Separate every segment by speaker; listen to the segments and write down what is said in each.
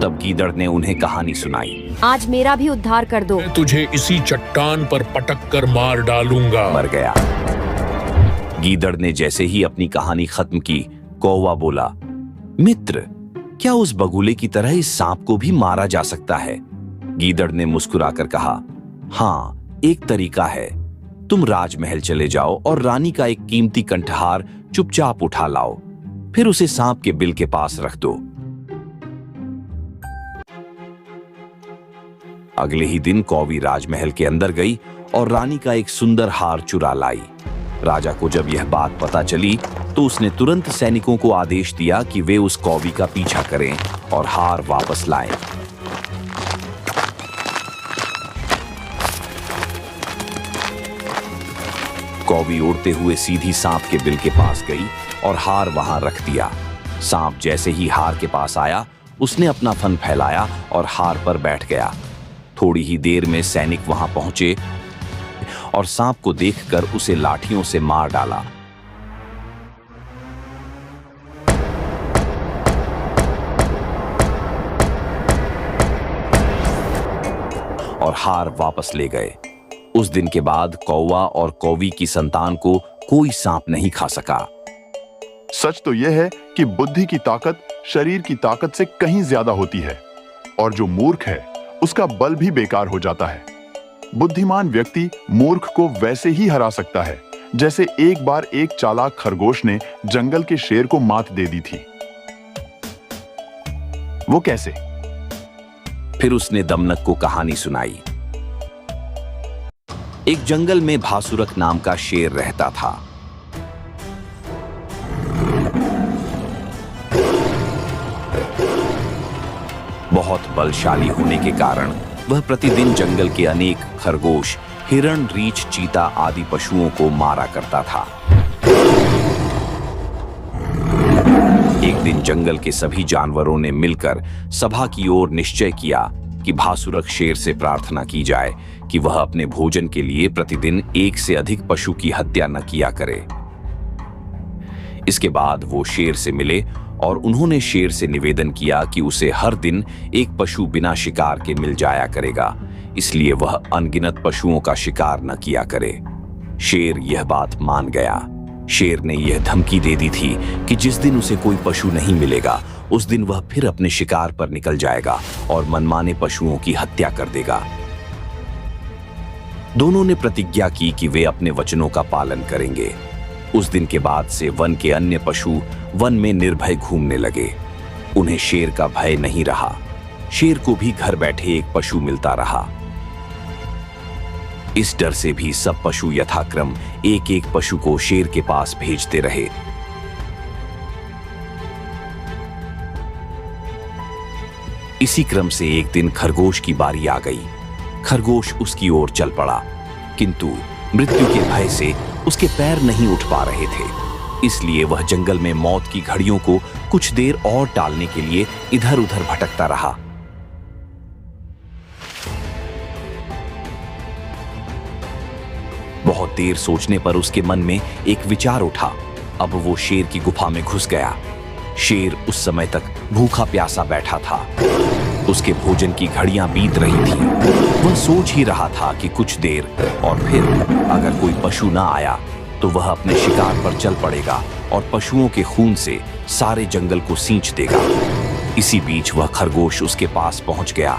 Speaker 1: तब गीदड़ ने उन्हें कहानी सुनाई।
Speaker 2: आज मेरा भी उद्धार कर दो।
Speaker 3: मैं तुझे इसी चट्टान पर पटक कर मार डालूंगा।
Speaker 1: मर गया। गीदड़ ने जैसे ही अपनी कहानी खत्म की, कौवा बोला, मित्र, क्या उस बगुले की तरह इस सांप को भी मारा जा सकता है? गीदड़ ने मुस्कुराकर कहा, हाँ, एक तरीका है। तुम राजमहल चले जाओ और रानी का एक कीमती कंठहार चुपचाप उठा लाओ, फिर उसे सांप के बिल के पास रख दो। अगले ही दिन कौवी राजमहल के अंदर गई और रानी का एक सुंदर हार चुरा लाई। राजा को जब यह बात पता चली तो उसने तुरंत सैनिकों को आदेश दिया कि वे उस कौवी का पीछा करें और हार वापस लाएं। कौवी उड़ते हुए सीधी सांप के बिल के पास गई और हार वहां रख दिया। सांप जैसे ही हार के पास आया, उसने अपना फन फैलाया और हार पर बैठ गया। थोड़ी ही देर में सैनिक वहां पहुंचे और सांप को देखकर उसे लाठियों से मार डाला। और हार वापस ले गए। उस दिन के बाद कौवा और कौवी की संतान को कोई सांप नहीं खा सका।
Speaker 4: सच तो यह है कि बुद्धि की ताकत शरीर की ताकत से कहीं ज्यादा होती है, और जो मूर्ख है उसका बल भी बेकार हो जाता है। बुद्धिमान व्यक्ति मूर्ख को वैसे ही हरा सकता है जैसे एक बार एक चालाक खरगोश ने जंगल के शेर को मात दे दी थी। वो कैसे?
Speaker 1: फिर उसने दमनक को कहानी सुनाई। एक जंगल में भासुरक नाम का शेर रहता था। बहुत बलशाली होने के कारण वह प्रतिदिन जंगल के अनेक खरगोश, हिरण, रीछ, चीता आदि पशुओं को मारा करता था। एक दिन जंगल के सभी जानवरों ने मिलकर सभा की ओर निश्चय किया कि भासुरक शेर से प्रार्थना की जाए कि वह अपने भोजन के लिए प्रतिदिन एक से अधिक पशु की हत्या न किया करे। इसके बाद वो शेर से मिले और उन्होंने शेर से निवेदन किया कि उसे हर दिन एक पशु बिना शिकार के मिल जाया करेगा, इसलिए वह अनगिनत पशुओं का शिकार न किया करे। शेर यह बात मान गया। शेर ने यह धमकी दे दी थी कि जिस दिन उसे कोई पशु नहीं मिलेगा, उस दिन वह फिर अपने शिकार पर निकल जाएगा और मनमाने पशुओं की हत्या कर देगा। दोनों ने प्रतिज्ञा की कि वे अपने वचनों का पालन करेंगे। उस दिन के बाद से वन के अन्य पशु वन में निर्भय घूमने लगे। उन्हें शेर का भय नहीं रहा। शेर को भी घर बैठे एक पशु मिलता रहा। इस डर से भी सब पशु यथाक्रम एक एक पशु को शेर के पास भेजते रहे। इसी क्रम से एक दिन खरगोश की बारी आ गई। खरगोश उसकी ओर चल पड़ा, किंतु मृत्यु के भय से उसके पैर नहीं उठ पा रहे थे। इसलिए वह जंगल में मौत की घड़ियों को कुछ देर और टालने के लिए इधर उधर भटकता रहा। बहुत देर सोचने पर उसके मन में एक विचार उठा। अब वो शेर की गुफा में घुस गया। शेर उस समय तक भूखा प्यासा बैठा था। उसके भोजन की घड़ियां बीत रही थीं। वह सोच ही रहा था कि कुछ देर और फिर अगर कोई पशु ना आया तो वह अपने शिकार पर चल पड़ेगा और पशुओं के खून से सारे जंगल को सींच देगा। इसी बीच वह खरगोश उसके पास पहुंच गया।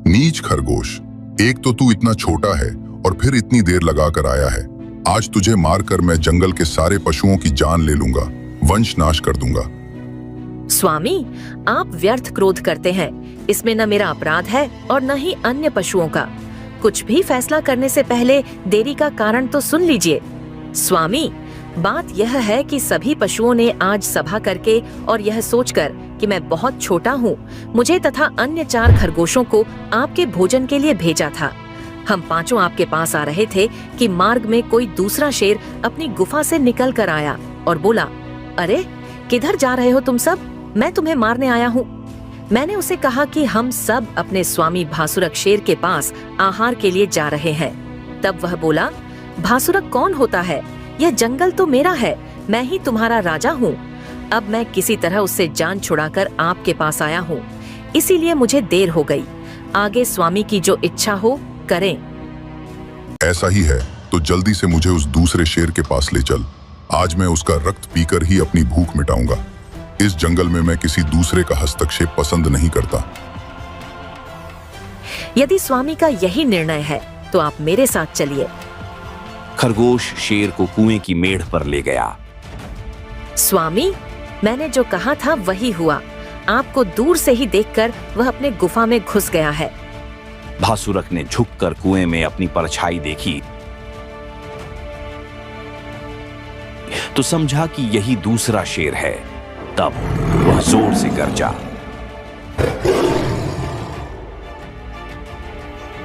Speaker 5: नीच खरगोश, एक तो तू इतना छोटा है और फिर इतनी देर लगा कर आया है। आज तुझे मारकर मैं जंगल के सारे पशुओं की जान ले लूंगा, वंश नाश कर दूंगा।
Speaker 6: स्वामी, आप व्यर्थ क्रोध करते हैं। इसमें न मेरा अपराध है और न ही अन्य पशुओं का। कुछ भी फैसला करने से पहले देरी का कारण तो सुन लीजिए। स्वामी, बात यह है कि सभी पशुओं ने आज सभा करके और यह सोचकर कि मैं बहुत छोटा हूँ, मुझे तथा अन्य 4 खरगोशों को आपके भोजन के लिए भेजा था। हम पांचों आपके पास आ रहे थे कि मार्ग में कोई दूसरा शेर अपनी गुफा से निकल कर आया और बोला, अरे किधर जा रहे हो तुम सब? मैं तुम्हें मारने आया हूँ। मैंने उसे कहा कि हम सब अपने स्वामी भासुरक शेर के पास आहार के लिए जा रहे हैं। तब वह बोला, भासुरक कौन होता है? यह जंगल तो मेरा है, मैं ही तुम्हारा राजा हूँ। अब मैं किसी तरह उससे जान छुड़ाकर आपके पास आया हूँ, इसीलिए मुझे देर हो गई। आगे स्वामी की जो इच्छा हो करें।
Speaker 5: ऐसा ही है तो जल्दी से मुझे उस दूसरे शेर के पास ले चल। आज मैं उसका रक्त पीकर ही अपनी भूख मिटाऊंगा। इस जंगल में मैं किसी दूसरे का हस्तक्षेप पसंद नहीं करता।
Speaker 6: यदि स्वामी का यही निर्णय है तो आप मेरे साथ चलिए।
Speaker 1: खरगोश शेर को कुएं की मेढ़ पर ले गया।
Speaker 6: स्वामी, मैंने जो कहा था वही हुआ। आपको दूर से ही देखकर वह अपने गुफा में घुस गया है।
Speaker 1: भासुरक ने झुककर कुएं में अपनी परछाई देखी तो समझा कि यही दूसरा शेर है। तब वह जोर से गरजा।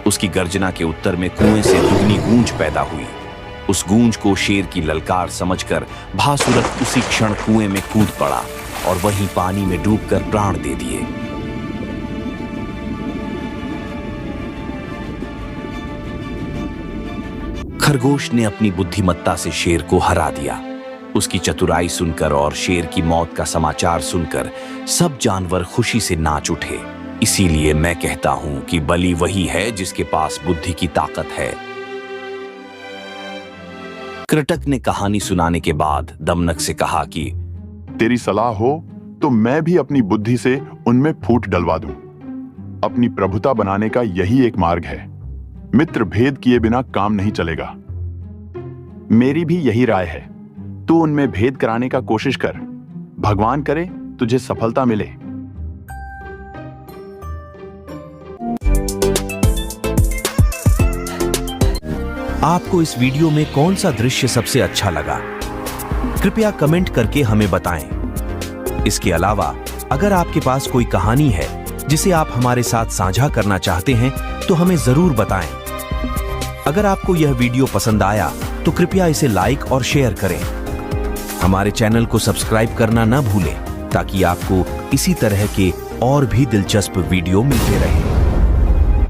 Speaker 1: उसकी गर्जना के उत्तर में कुएं से दुगनी गूंज पैदा हुई। उस गूंज को शेर की ललकार समझकर भासुरक उसी क्षण कुएं में कूद पड़ा और वहीं पानी में डूबकर प्राण दे दिए। खरगोश ने अपनी बुद्धिमत्ता से शेर को हरा दिया। उसकी चतुराई सुनकर और शेर की मौत का समाचार सुनकर सब जानवर खुशी से नाच उठे। इसीलिए मैं कहता हूं कि बलि वही है जिसके पास बुद्धि की ताकत है। कृतक ने कहानी सुनाने के बाद दमनक से कहा कि
Speaker 4: तेरी सलाह हो तो मैं भी अपनी बुद्धि से उनमें फूट डलवा दूं। अपनी प्रभुता बनाने का यही एक मार्ग है। मित्र भेद किए बिना काम नहीं चलेगा। मेरी भी यही राय है। तू उनमें भेद कराने का कोशिश कर। भगवान करे तुझे सफलता मिले।
Speaker 7: आपको इस वीडियो में कौन सा दृश्य सबसे अच्छा लगा? कृपया कमेंट करके हमें बताएं। इसके अलावा अगर आपके पास कोई कहानी है जिसे आप हमारे साथ साझा करना चाहते हैं तो हमें जरूर बताएं। अगर आपको यह वीडियो पसंद आया तो कृपया इसे लाइक और शेयर करें। हमारे चैनल को सब्सक्राइब करना न भूलें ताकि आपको इसी तरह के और भी दिलचस्प वीडियो मिलते रहें।